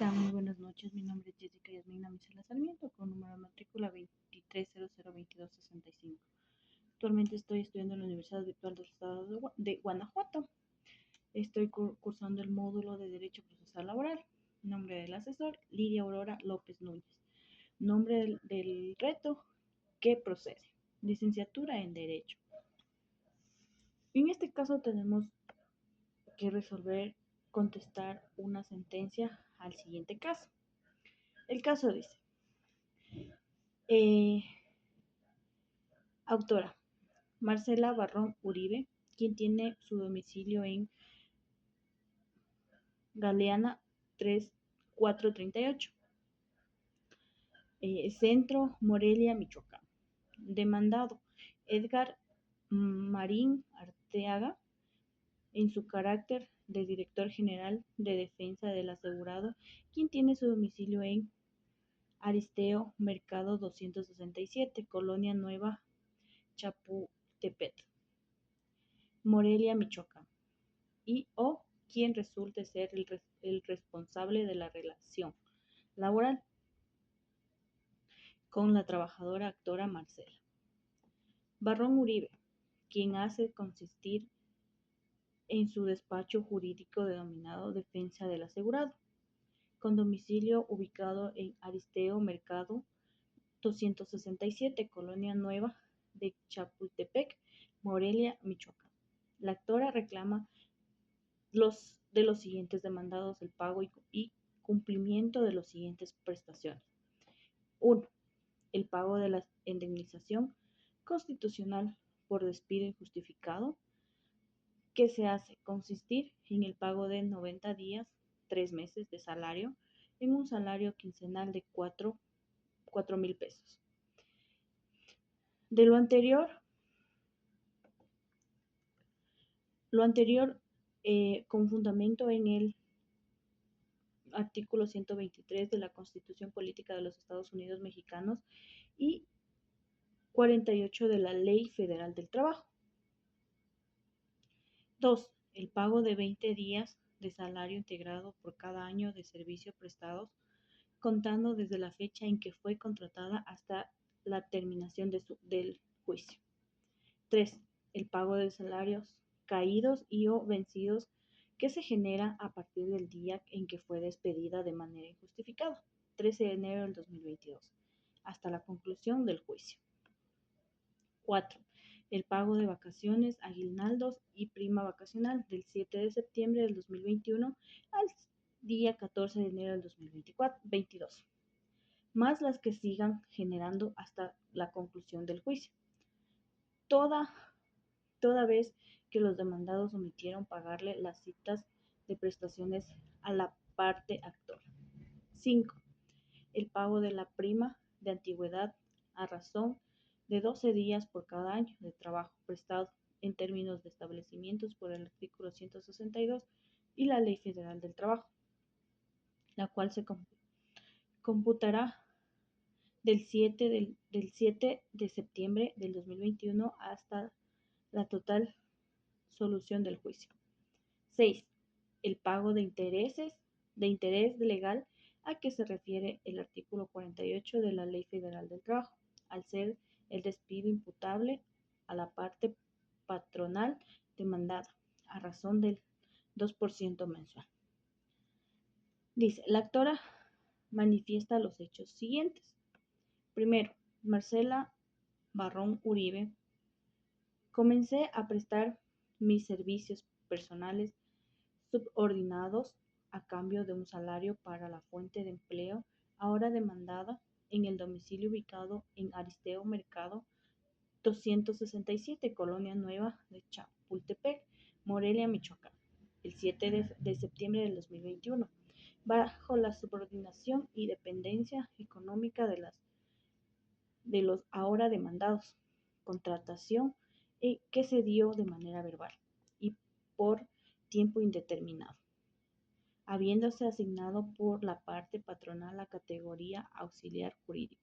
están? Muy buenas noches. Mi nombre es Jessica Yasmina Misela Sarmiento, con número de matrícula 23002265. Actualmente estoy estudiando en la Universidad Virtual del Estado de Guanajuato. Estoy cursando el módulo de Derecho Procesal Laboral. Nombre del asesor, Lidia Aurora López Núñez. Nombre del reto, ¿qué procede? Licenciatura en Derecho. En este caso tenemos que contestar una sentencia al siguiente caso. El caso dice, autora, Marcela Barrón Uribe, quien tiene su domicilio en Galeana 3438, Centro, Morelia, Michoacán. Demandado, Edgar Marín Arteaga, en su carácter de Director General de Defensa del Asegurado, quien tiene su domicilio en Aristeo Mercado 267, Colonia Nueva, Chapultepec, Morelia, Michoacán, y o quien resulte ser el responsable de la relación laboral con la trabajadora actora Marcela Barrón Uribe, quien hace consistir en su despacho jurídico denominado Defensa del Asegurado, con domicilio ubicado en Aristeo Mercado 267, Colonia Nueva de Chapultepec, Morelia, Michoacán. La actora reclama de los siguientes demandados el pago y cumplimiento de las siguientes prestaciones. 1. El pago de la indemnización constitucional por despido injustificado, que se hace consistir en el pago de 90 días, 3 meses de salario, en un salario quincenal de 4,000 pesos. De lo anterior con fundamento en el artículo 123 de la Constitución Política de los Estados Unidos Mexicanos y 48 de la Ley Federal del Trabajo. 2. El pago de 20 días de salario integrado por cada año de servicio prestados, contando desde la fecha en que fue contratada hasta la terminación del juicio. 3. El pago de salarios caídos y o vencidos que se genera a partir del día en que fue despedida de manera injustificada, 13 de enero del 2022, hasta la conclusión del juicio. 4. El pago de vacaciones, aguinaldos y prima vacacional del 7 de septiembre del 2021 al día 14 de enero del 2022, más las que sigan generando hasta la conclusión del juicio, toda vez que los demandados omitieron pagarle las citas de prestaciones a la parte actora. 5. El pago de la prima de antigüedad a razón de 12 días por cada año de trabajo prestado en términos de establecimientos por el artículo 162 y la Ley Federal del Trabajo, la cual se computará del 7 de septiembre del 2021 hasta la total solución del juicio. 6. El pago de interés legal a que se refiere el artículo 48 de la Ley Federal del Trabajo, al ser el despido imputable a la parte patronal demandada, a razón del 2% mensual. Dice, la actora manifiesta los hechos siguientes. Primero, Marcela Barrón Uribe, comencé a prestar mis servicios personales subordinados a cambio de un salario para la fuente de empleo ahora demandada en el domicilio ubicado en Aristeo Mercado 267, Colonia Nueva de Chapultepec, Morelia, Michoacán, el 7 de septiembre del 2021, bajo la subordinación y dependencia económica de los ahora demandados, contratación que se dio de manera verbal y por tiempo indeterminado, habiéndose asignado por la parte patronal la categoría auxiliar jurídica.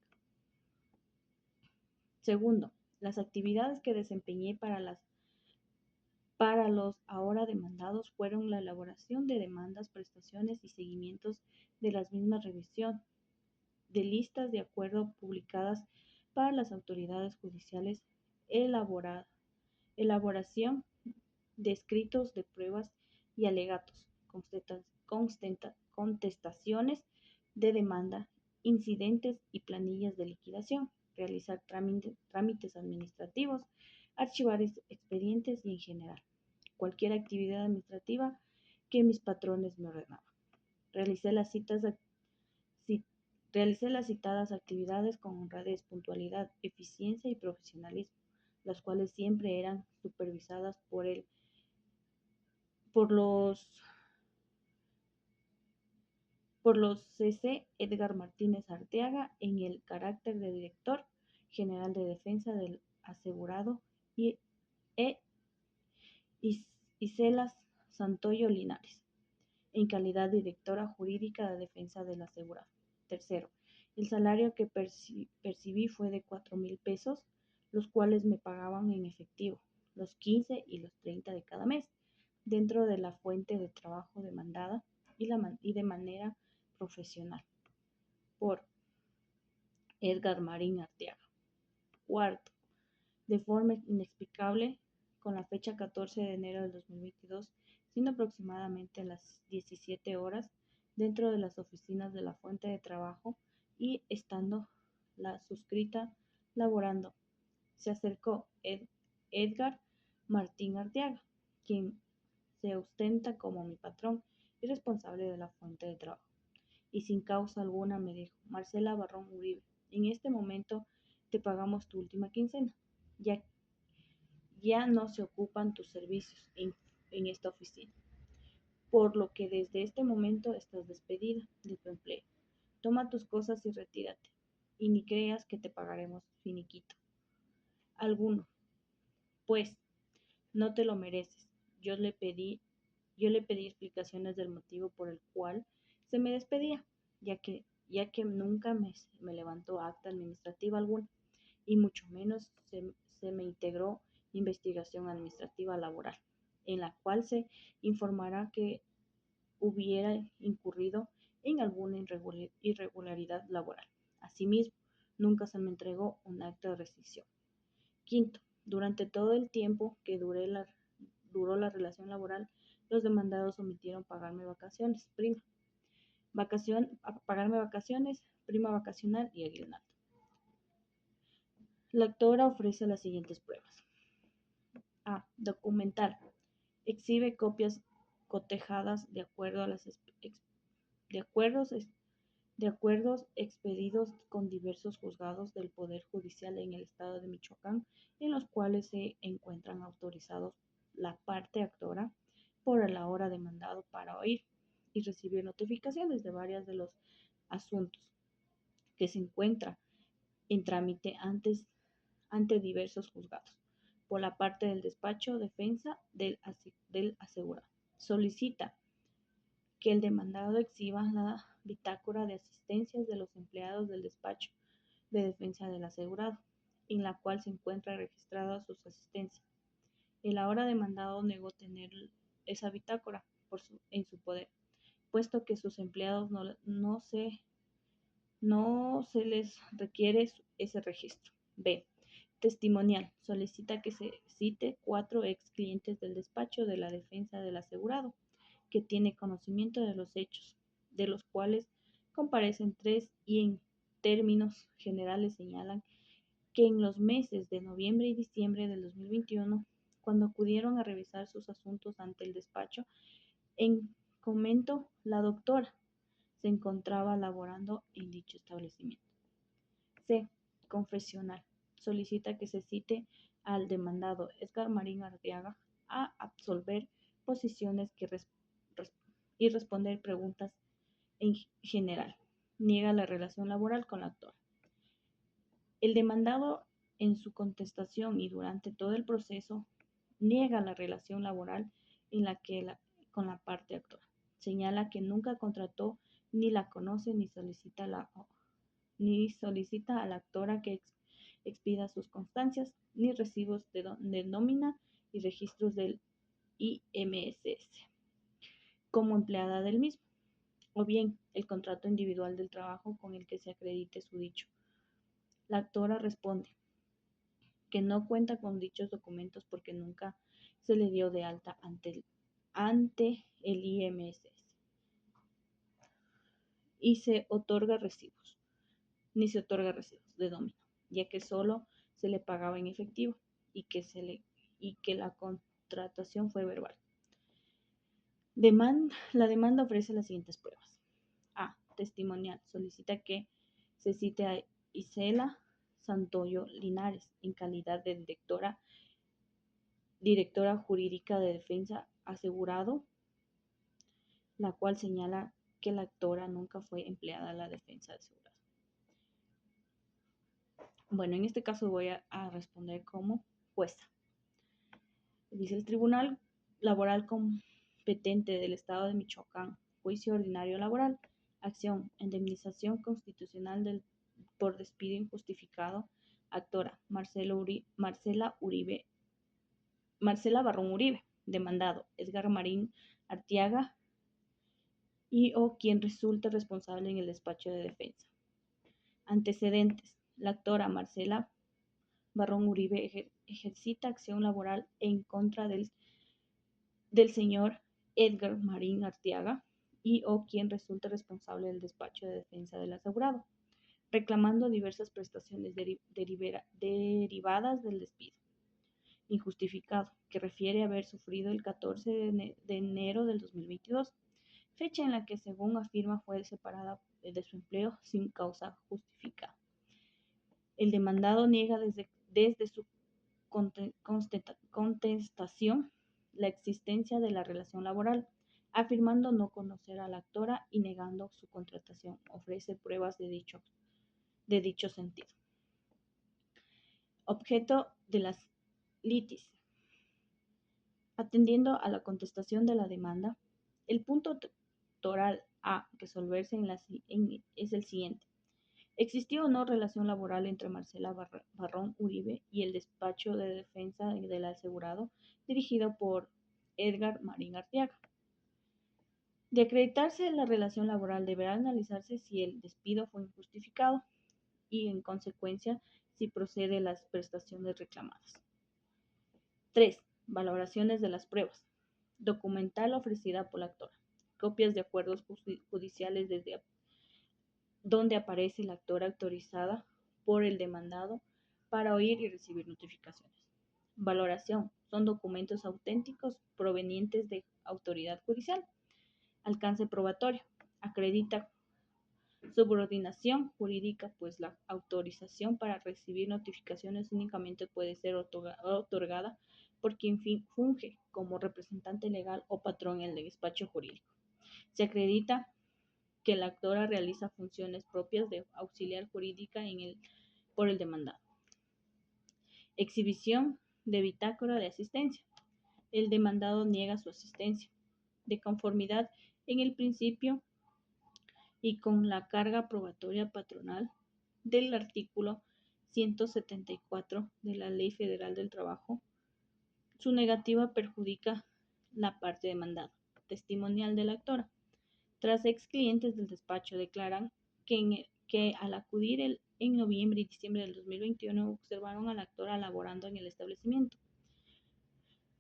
Segundo, las actividades que desempeñé para las para los ahora demandados fueron la elaboración de demandas, prestaciones y seguimientos de las mismas, revisión de listas de acuerdo publicadas para las autoridades judiciales, elaboración de escritos de pruebas y alegatos, contestaciones de demanda, incidentes y planillas de liquidación, realizar trámites administrativos, archivar expedientes y en general cualquier actividad administrativa que mis patrones me ordenaban. Realicé las citas Realicé las citadas actividades con honradez, puntualidad, eficiencia y profesionalismo, las cuales siempre eran supervisadas por los CC Edgar Martínez Arteaga en el carácter de Director General de Defensa del Asegurado y e Iselas Santoyo Linares, en calidad de Directora Jurídica de Defensa del Asegurado. Tercero, el salario que percibí fue de 4,000 pesos, los cuales me pagaban en efectivo, los 15 y los 30 de cada mes, dentro de la fuente de trabajo demandada y de manera profesional, por Edgar Marín Arteaga. Cuarto, de forma inexplicable, con la fecha 14 de enero del 2022, siendo aproximadamente las 17 horas, dentro de las oficinas de la fuente de trabajo y estando la suscrita laborando, se acercó Edgar Martín Arteaga, quien se ostenta como mi patrón y responsable de la fuente de trabajo, y sin causa alguna me dijo: Marcela Barrón Uribe, en este momento te pagamos tu última quincena, ya, ya no se ocupan tus servicios en esta oficina, por lo que desde este momento estás despedida de tu empleo. Toma tus cosas y retírate, y ni creas que te pagaremos finiquito alguno, pues no te lo mereces. Yo le pedí explicaciones del motivo por el cual se me despedía, ya que nunca me levantó acta administrativa alguna, y mucho menos se me integró investigación administrativa laboral, en la cual se informará que hubiera incurrido en alguna irregularidad laboral. Asimismo, nunca se me entregó un acta de rescisión. Quinto, durante todo el tiempo que duró la relación laboral, los demandados omitieron pagarme vacaciones, prima vacacional y aguinaldo. La actora ofrece las siguientes pruebas. A. Documental. Exhibe copias cotejadas de acuerdo a de acuerdos expedidos con diversos juzgados del Poder Judicial en el estado de Michoacán, en los cuales se encuentran autorizados la parte actora por el ahora demandado para oír y recibir notificaciones de varios de los asuntos que se encuentran en trámite ante diversos juzgados por la parte del despacho defensa del asegurado. Solicita que el demandado exhiba la bitácora de asistencias de los empleados del despacho de defensa del asegurado, en la cual se encuentra registrada sus asistencias. El ahora demandado negó tener esa bitácora en su poder, puesto que sus empleados no se les requiere ese registro. B. Testimonial. Solicita que se cite 4 ex clientes del despacho de la defensa del asegurado, que tiene conocimiento de los hechos, de los cuales comparecen 3 y en términos generales señalan que en los meses de noviembre y diciembre del 2021, cuando acudieron a revisar sus asuntos ante el despacho, en comento la doctora se encontraba laborando en dicho establecimiento. C. Confesional. Solicita que se cite al demandado Edgar Marín Arteaga a absolver posiciones y responder preguntas en general. Niega la relación laboral con la actora. El demandado, en su contestación y durante todo el proceso, niega la relación laboral con la parte actora. Señala que nunca contrató, ni la conoce, ni solicita a la actora que expida sus constancias, ni recibos de nómina y registros del IMSS como empleada del mismo, o bien el contrato individual del trabajo con el que se acredite su dicho. La actora responde que no cuenta con dichos documentos porque nunca se le dio de alta ante el IMSS y se otorga recibos, ni se otorga recibos de nómina, ya que solo se le pagaba en efectivo y que la contratación fue verbal. La demanda ofrece las siguientes pruebas. A. Testimonial. Solicita que se cite a Isela Santoyo Linares en calidad de directora jurídica de defensa asegurado, la cual señala que la actora nunca fue empleada de la defensa asegurada. Bueno, en este caso voy a responder como jueza. Dice el Tribunal Laboral competente del Estado de Michoacán, juicio ordinario laboral, acción, indemnización constitucional por despido injustificado, actora Marcela Barrón Uribe, demandado Edgar Marín Arteaga y o quien resulte responsable en el despacho de defensa. Antecedentes. La actora Marcela Barrón Uribe ejercita acción laboral en contra del señor Edgar Marín Arteaga y o quien resulte responsable del despacho de defensa del asegurado, reclamando diversas prestaciones derivadas del despido injustificado, que refiere haber sufrido el 14 de enero del 2022, fecha en la que, según afirma, fue separada de su empleo sin causa justificada. El demandado niega desde su contestación la existencia de la relación laboral, afirmando no conocer a la actora y negando su contratación. Ofrece pruebas de dicho sentido. Objeto de las litis. Atendiendo a la contestación de la demanda, el punto toral a resolverse es el siguiente. ¿Existió o no relación laboral entre Marcela Barrón Uribe y el despacho de defensa del asegurado dirigido por Edgar Marín Arteaga? De acreditarse la relación laboral, deberá analizarse si el despido fue injustificado y, en consecuencia, si procede las prestaciones reclamadas. 3. Valoraciones de las pruebas. Documental ofrecida por la actora. Copias de acuerdos judiciales donde aparece la actora autorizada por el demandado para oír y recibir notificaciones. Valoración. Son documentos auténticos provenientes de autoridad judicial. Alcance probatorio. Acredita subordinación jurídica, pues la autorización para recibir notificaciones únicamente puede ser otorgada por quien funge como representante legal o patrón en el despacho jurídico. Se acredita que la actora realiza funciones propias de auxiliar jurídica por el demandado. Exhibición de bitácora de asistencia. El demandado niega su asistencia, de conformidad en el principio y con la carga probatoria patronal del artículo 174 de la Ley Federal del Trabajo. Su negativa perjudica la parte demandada. Testimonial de la actora. Tras ex clientes del despacho declaran que al acudir en noviembre y diciembre del 2021 observaron a la actora laborando en el establecimiento.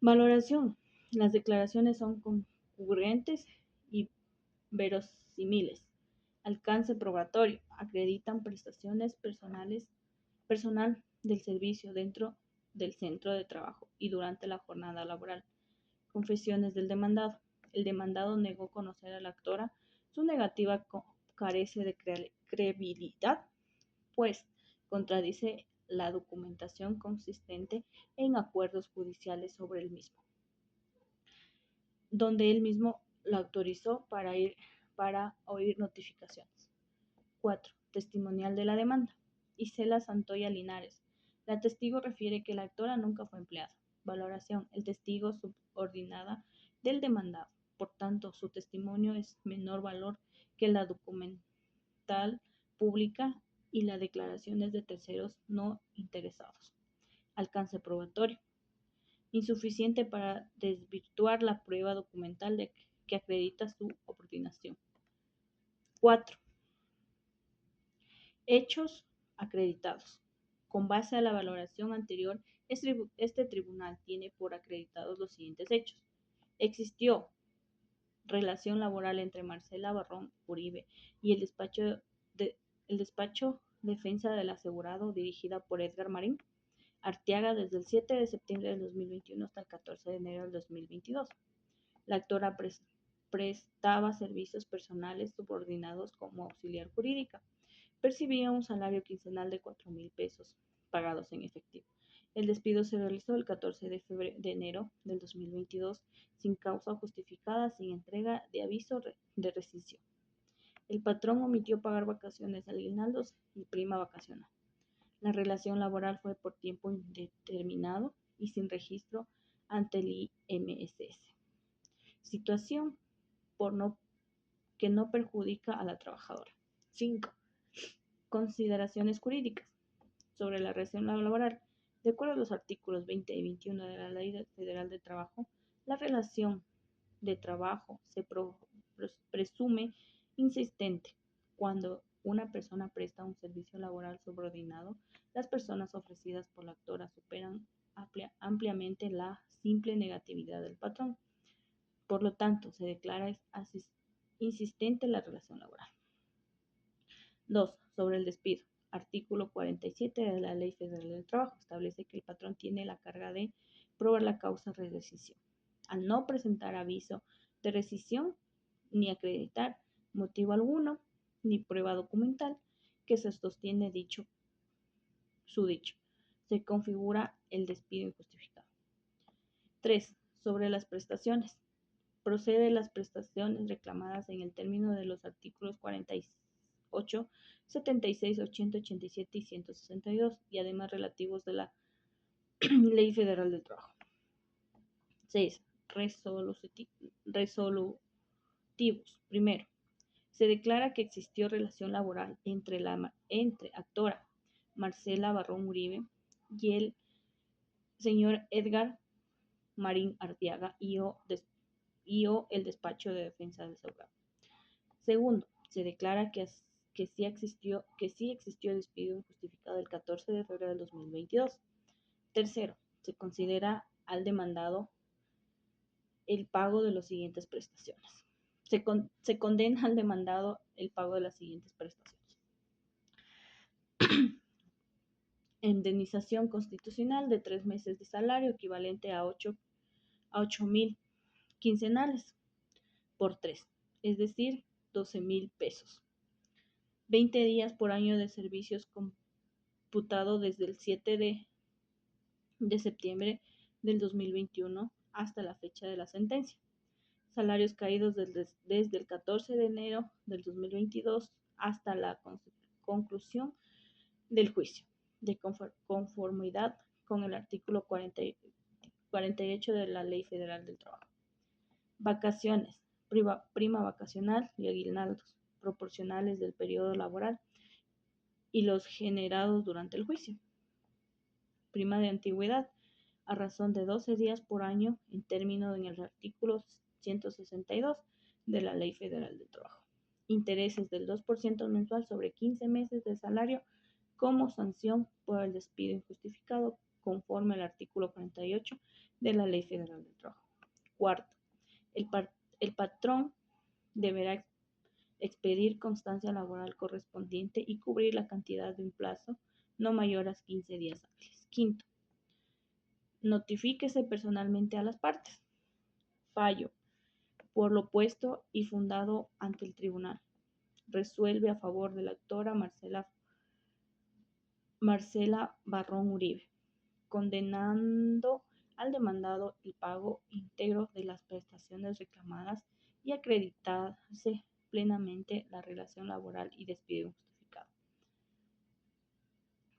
Valoración. Las declaraciones son concurrentes y verosímiles. Alcance probatorio. Acreditan prestaciones personal del servicio dentro del centro de trabajo y durante la jornada laboral. Confesiones del demandado. El demandado negó conocer a la actora. Su negativa carece de credibilidad, pues contradice la documentación consistente en acuerdos judiciales sobre el mismo, donde él mismo la autorizó para oír notificaciones. 4. Testimonial de la demanda. Isela Santoya Linares. La testigo refiere que la actora nunca fue empleada. Valoración. El testigo subordinada del demandado. Por tanto, su testimonio es menor valor que la documental pública y las declaraciones de terceros no interesados. Alcance probatorio. insuficiente para desvirtuar la prueba documental que acredita su subordinación. 4. Hechos acreditados. Con base a la valoración anterior, este tribunal tiene por acreditados los siguientes hechos. Existió relación laboral entre Marcela Barrón Uribe y el despacho Defensa del Asegurado, dirigida por Edgar Marín Arteaga desde el 7 de septiembre del 2021 hasta el 14 de enero del 2022. La actora prestaba servicios personales subordinados como auxiliar jurídica. Percibía un salario quincenal de 4,000 pesos pagados en efectivo. El despido se realizó el 14 de enero del 2022 sin causa justificada, sin entrega de aviso de rescisión. El patrón omitió pagar vacaciones, aguinaldos y prima vacacional. La relación laboral fue por tiempo indeterminado y sin registro ante el IMSS. Situación que no perjudica a la trabajadora. 5. Consideraciones jurídicas sobre la relación laboral. De acuerdo a los artículos 20 y 21 de la Ley Federal del Trabajo, la relación de trabajo se presume insistente cuando una persona presta un servicio laboral subordinado. Las personas ofrecidas por la actora superan ampliamente la simple negatividad del patrón. Por lo tanto, se declara insistente la relación laboral. 2. Sobre el despido. Artículo 47 de la Ley Federal del Trabajo establece que el patrón tiene la carga de probar la causa de rescisión. Al no presentar aviso de rescisión ni acreditar motivo alguno ni prueba documental que se sostiene su dicho, se configura el despido injustificado. 3. Sobre las prestaciones. Procede las prestaciones reclamadas en el término de los artículos 48, 76, 80, 87 y 162 y además relativos de la Ley Federal del Trabajo. 6. Resolutivos. Primero, se declara que existió relación laboral entre actora Marcela Barrón Uribe y el señor Edgar Marín Arteaga y o el despacho de defensa del asegurado. Segundo, se declara que sí existió despido injustificado el 14 de febrero del 2022. Tercero, se considera al demandado el pago de las siguientes prestaciones. Se condena al demandado el pago de las siguientes prestaciones. Indemnización constitucional de 3 meses de salario equivalente a 8,000 quincenales por 3, es decir, 12,000 pesos. 20 días por año de servicios computado desde el 7 de septiembre del 2021 hasta la fecha de la sentencia. Salarios caídos desde el 14 de enero del 2022 hasta la conclusión del juicio, de conformidad con el artículo 48 de la Ley Federal del Trabajo. Vacaciones, prima vacacional y aguinaldos proporcionales del periodo laboral y los generados durante el juicio. Prima de antigüedad, a razón de 12 días por año en término en el artículo 162 de la Ley Federal del Trabajo. Intereses del 2% mensual sobre 15 meses de salario como sanción por el despido injustificado conforme al artículo 48 de la Ley Federal del Trabajo. Cuarto, el patrón deberá expedir constancia laboral correspondiente y cubrir la cantidad de un plazo no mayor a 15 días hábiles. Quinto, notifíquese personalmente a las partes. Fallo. Por lo puesto y fundado ante el tribunal, resuelve a favor de la actora Marcela Barrón Uribe, condenando al demandado el pago íntegro de las prestaciones reclamadas y acreditarse plenamente la relación laboral y despido injustificado.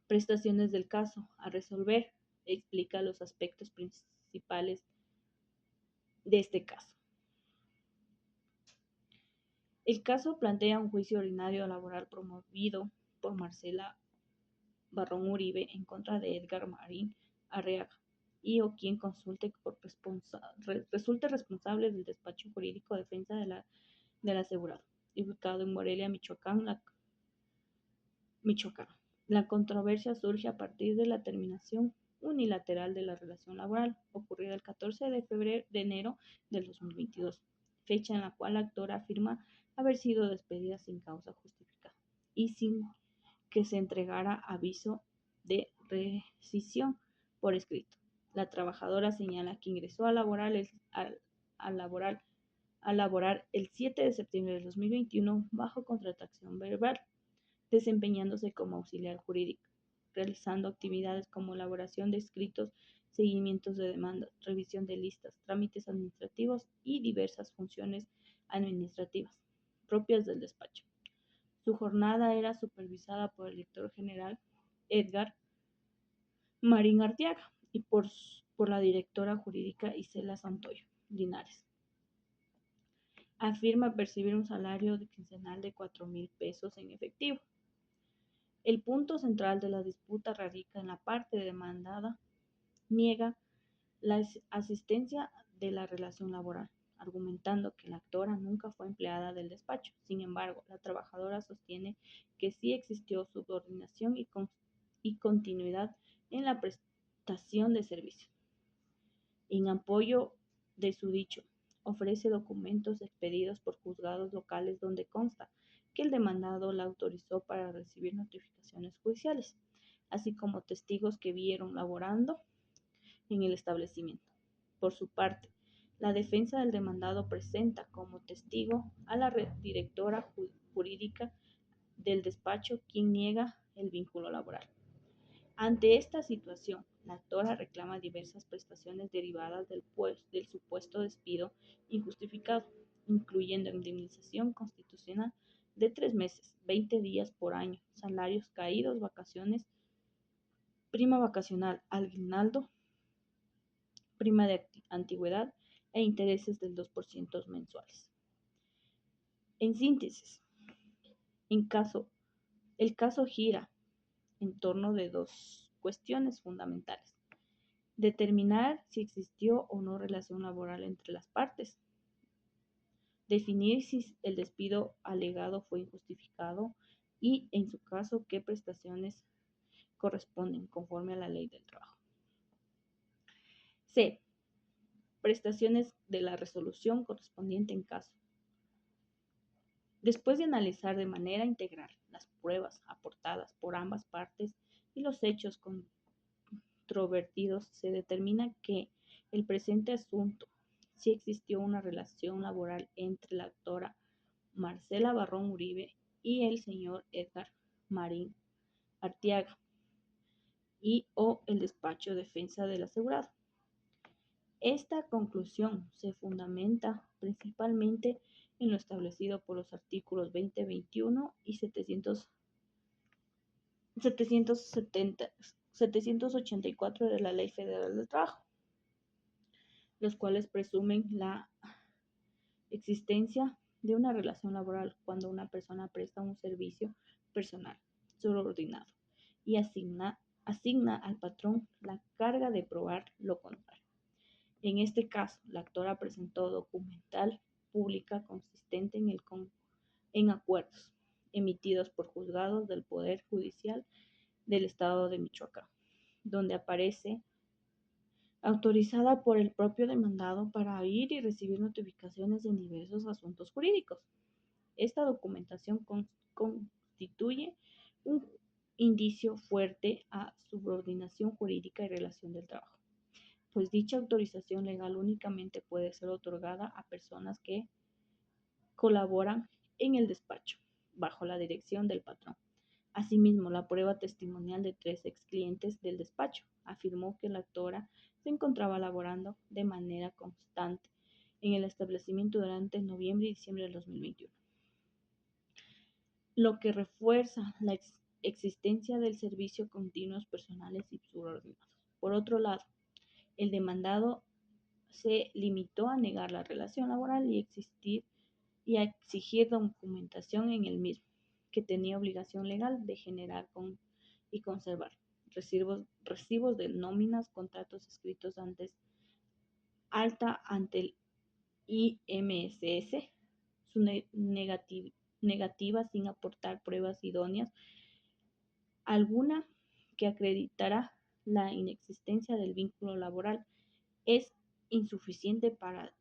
Prestaciones del caso a resolver. Explica los aspectos principales de este caso. El caso plantea un juicio ordinario laboral promovido por Marcela Barrón Uribe en contra de Edgar Marín Arteaga, y o quien resulte responsable del despacho jurídico de defensa del asegurado, ubicado en Morelia, Michoacán. La controversia surge a partir de la terminación unilateral de la relación laboral, ocurrida el 14 de enero del 2022, fecha en la cual la actora afirma haber sido despedida sin causa justificada y sin que se entregara aviso de rescisión por escrito. La trabajadora señala que ingresó a laborar el 7 de septiembre de 2021 bajo contratación verbal, desempeñándose como auxiliar jurídico, realizando actividades como elaboración de escritos, seguimientos de demandas, revisión de listas, trámites administrativos y diversas funciones administrativas propias del despacho. Su jornada era supervisada por el director general Edgar Marín Arteaga y por la directora jurídica Isela Santoyo Linares. Afirma percibir un salario quincenal de 4,000 pesos en efectivo. El punto central de la disputa radica en la parte demandada niega la asistencia de la relación laboral, argumentando que la actora nunca fue empleada del despacho. Sin embargo, la trabajadora sostiene que sí existió subordinación y continuidad en la prestación de servicios. En apoyo de su dicho, ofrece documentos expedidos por juzgados locales donde consta que el demandado la autorizó para recibir notificaciones judiciales, así como testigos que vieron laborando en el establecimiento. Por su parte, la defensa del demandado presenta como testigo a la directora jurídica del despacho, quien niega el vínculo laboral. Ante esta situación, la actora reclama diversas prestaciones derivadas del supuesto despido injustificado, incluyendo indemnización constitucional de 3 meses, 20 días por año, salarios caídos, vacaciones, prima vacacional, aguinaldo, prima de antigüedad e intereses del 2% mensuales. En síntesis, el caso gira en torno de dos cuestiones fundamentales: determinar si existió o no relación laboral entre las partes, definir si el despido alegado fue injustificado y, en su caso, qué prestaciones corresponden conforme a la ley del trabajo. C. Prestaciones de la resolución correspondiente en caso. Después de analizar de manera integral las pruebas aportadas por ambas partes y los hechos controvertidos, se determina que el presente asunto sí existió una relación laboral entre la actora Marcela Barrón Uribe y el señor Edgar Marín Arteaga y o el despacho de defensa del asegurado. Esta conclusión se fundamenta principalmente en lo establecido por los artículos 20, 21 y 784 de la Ley Federal del Trabajo, los cuales presumen la existencia de una relación laboral cuando una persona presta un servicio personal subordinado y asigna al patrón la carga de probar lo contrario. En este caso, la actora presentó documental pública consistente en acuerdos emitidos por juzgados del Poder Judicial del Estado de Michoacán, donde aparece autorizada por el propio demandado para oír y recibir notificaciones en diversos asuntos jurídicos. Esta documentación constituye un indicio fuerte a subordinación jurídica y relación del trabajo, pues dicha autorización legal únicamente puede ser otorgada a personas que colaboran en el despacho, bajo la dirección del patrón. Asimismo, la prueba testimonial de 3 ex clientes del despacho afirmó que la actora se encontraba laborando de manera constante en el establecimiento durante noviembre y diciembre del 2021, lo que refuerza la existencia del servicio continuos personales y subordinados. Por otro lado, el demandado se limitó a negar la relación laboral y a exigir documentación en el mismo, que tenía obligación legal de generar y conservar. recibos de nóminas, contratos escritos antes alta ante el IMSS, su negativa sin aportar pruebas idóneas alguna que acreditara la inexistencia del vínculo laboral es insuficiente para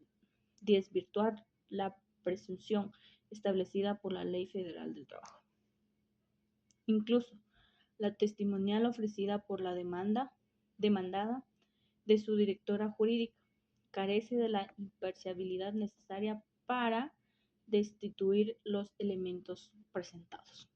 desvirtuar la presunción establecida por la Ley Federal del Trabajo. Incluso la testimonial ofrecida por la demandada de su directora jurídica carece de la imparcialidad necesaria para destituir los elementos presentados.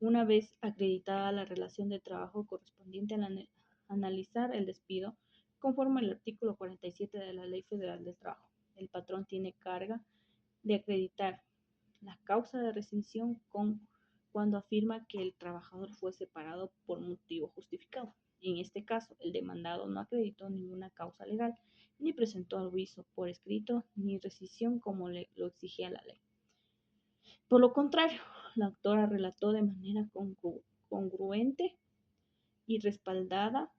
Una vez acreditada la relación de trabajo correspondiente al analizar el despido, conforme al artículo 47 de la Ley Federal del Trabajo, el patrón tiene carga de acreditar la causa de rescisión cuando afirma que el trabajador fue separado por motivo justificado. En este caso, el demandado no acreditó ninguna causa legal, ni presentó aviso por escrito, ni rescisión como lo exigía la ley. Por lo contrario, la autora relató de manera congruente y respaldada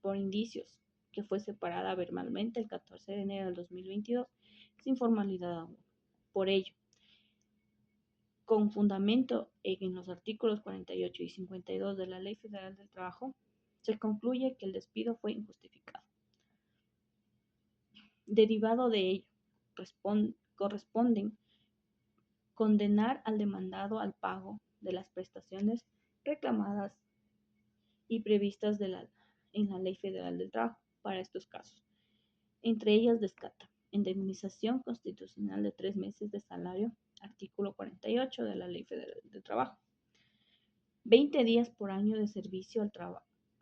por indicios que fue separada verbalmente el 14 de enero del 2022 sin formalidad alguna. Por ello, con fundamento en los artículos 48 y 52 de la Ley Federal del Trabajo, se concluye que el despido fue injustificado. Derivado de ello, corresponden condenar al demandado al pago de las prestaciones reclamadas y previstas en la Ley Federal del Trabajo para estos casos. Entre ellas destaca indemnización constitucional de 3 meses de salario, artículo 48 de la Ley Federal del Trabajo. 20 días por año de servicio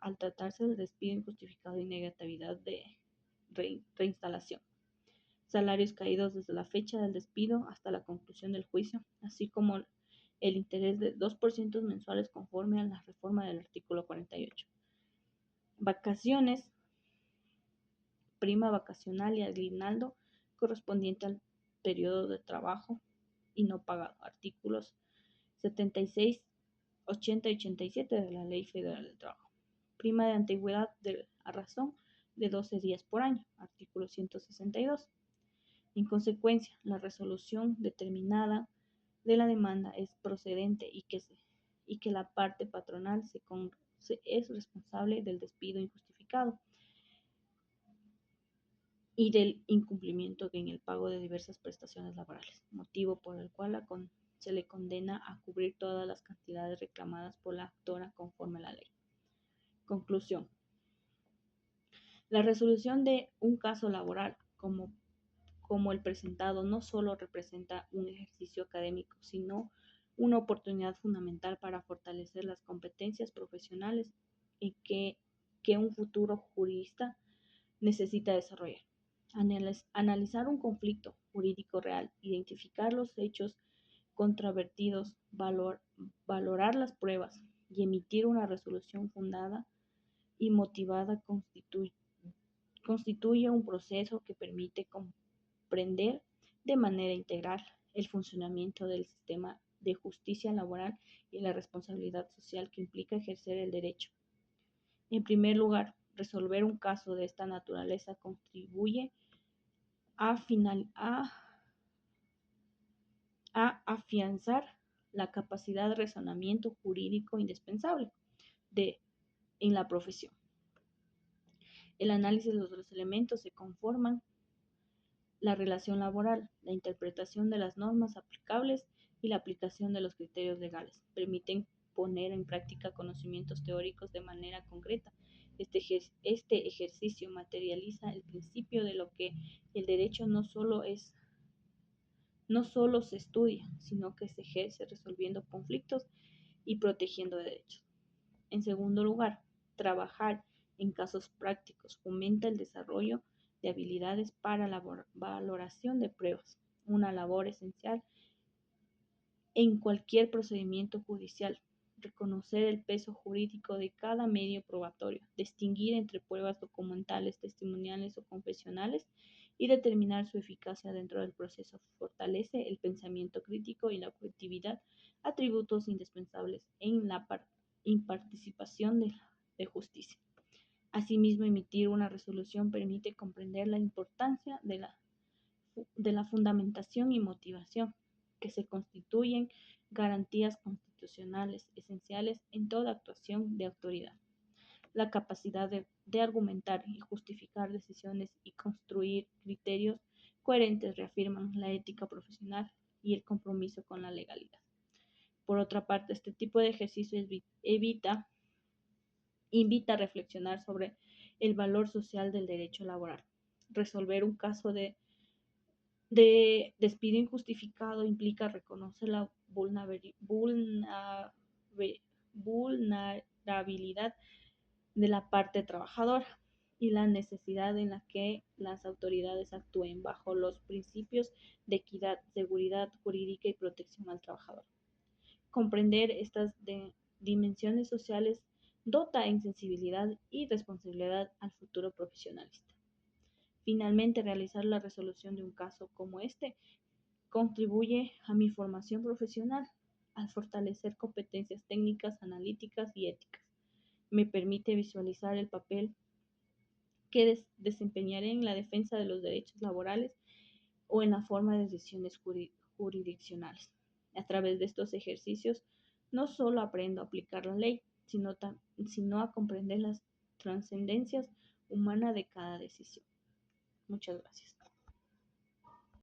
al tratarse del despido injustificado y negatividad de reinstalación. Salarios caídos desde la fecha del despido hasta la conclusión del juicio, así como el interés de 2% mensuales conforme a la reforma del artículo 48. Vacaciones, prima vacacional y aguinaldo correspondiente al periodo de trabajo y no pagado. Artículos 76, 80 y 87 de la Ley Federal del Trabajo. Prima de antigüedad a razón de 12 días por año. Artículo 162. En consecuencia, la resolución determinada de la demanda es procedente y que la parte patronal es responsable del despido injustificado y del incumplimiento en el pago de diversas prestaciones laborales, motivo por el cual se le condena a cubrir todas las cantidades reclamadas por la autora conforme a la ley. Conclusión. La resolución de un caso laboral como el presentado no solo representa un ejercicio académico, sino una oportunidad fundamental para fortalecer las competencias profesionales que un futuro jurista necesita desarrollar. Analizar un conflicto jurídico real, identificar los hechos controvertidos, valorar las pruebas y emitir una resolución fundada y motivada constituye un proceso que permite comprender de manera integral el funcionamiento del sistema de justicia laboral y la responsabilidad social que implica ejercer el derecho. En primer lugar, resolver un caso de esta naturaleza contribuye a afianzar la capacidad de razonamiento jurídico indispensable en la profesión. El análisis de los elementos que conforman la relación laboral, la interpretación de las normas aplicables y la aplicación de los criterios legales permiten poner en práctica conocimientos teóricos de manera concreta. Este ejercicio materializa el principio de lo que el derecho no solo se estudia, sino que se ejerce resolviendo conflictos y protegiendo derechos. En segundo lugar, trabajar en casos prácticos fomenta el desarrollo de habilidades para la valoración de pruebas, una labor esencial en cualquier procedimiento judicial. Reconocer el peso jurídico de cada medio probatorio, distinguir entre pruebas documentales, testimoniales o confesionales y determinar su eficacia dentro del proceso fortalece el pensamiento crítico y la objetividad, atributos indispensables en la participación de justicia. Asimismo, emitir una resolución permite comprender la importancia de la fundamentación y motivación, que se constituyen garantías constitucionales esenciales en toda actuación de autoridad. La capacidad de argumentar y justificar decisiones y construir criterios coherentes reafirman la ética profesional y el compromiso con la legalidad. Por otra parte, este tipo de ejercicio invita a reflexionar sobre el valor social del derecho laboral. Resolver un caso de despido injustificado implica reconocer la vulnerabilidad de la parte trabajadora y la necesidad en la que las autoridades actúen bajo los principios de equidad, seguridad jurídica y protección al trabajador. Comprender estas dimensiones sociales dota en sensibilidad y responsabilidad al futuro profesionalista. Finalmente, realizar la resolución de un caso como este contribuye a mi formación profesional al fortalecer competencias técnicas, analíticas y éticas. Me permite visualizar el papel que desempeñaré en la defensa de los derechos laborales o en la forma de decisiones jurisdiccionales. A través de estos ejercicios, no solo aprendo a aplicar la ley, sino a comprender las trascendencias humanas de cada decisión. Muchas gracias.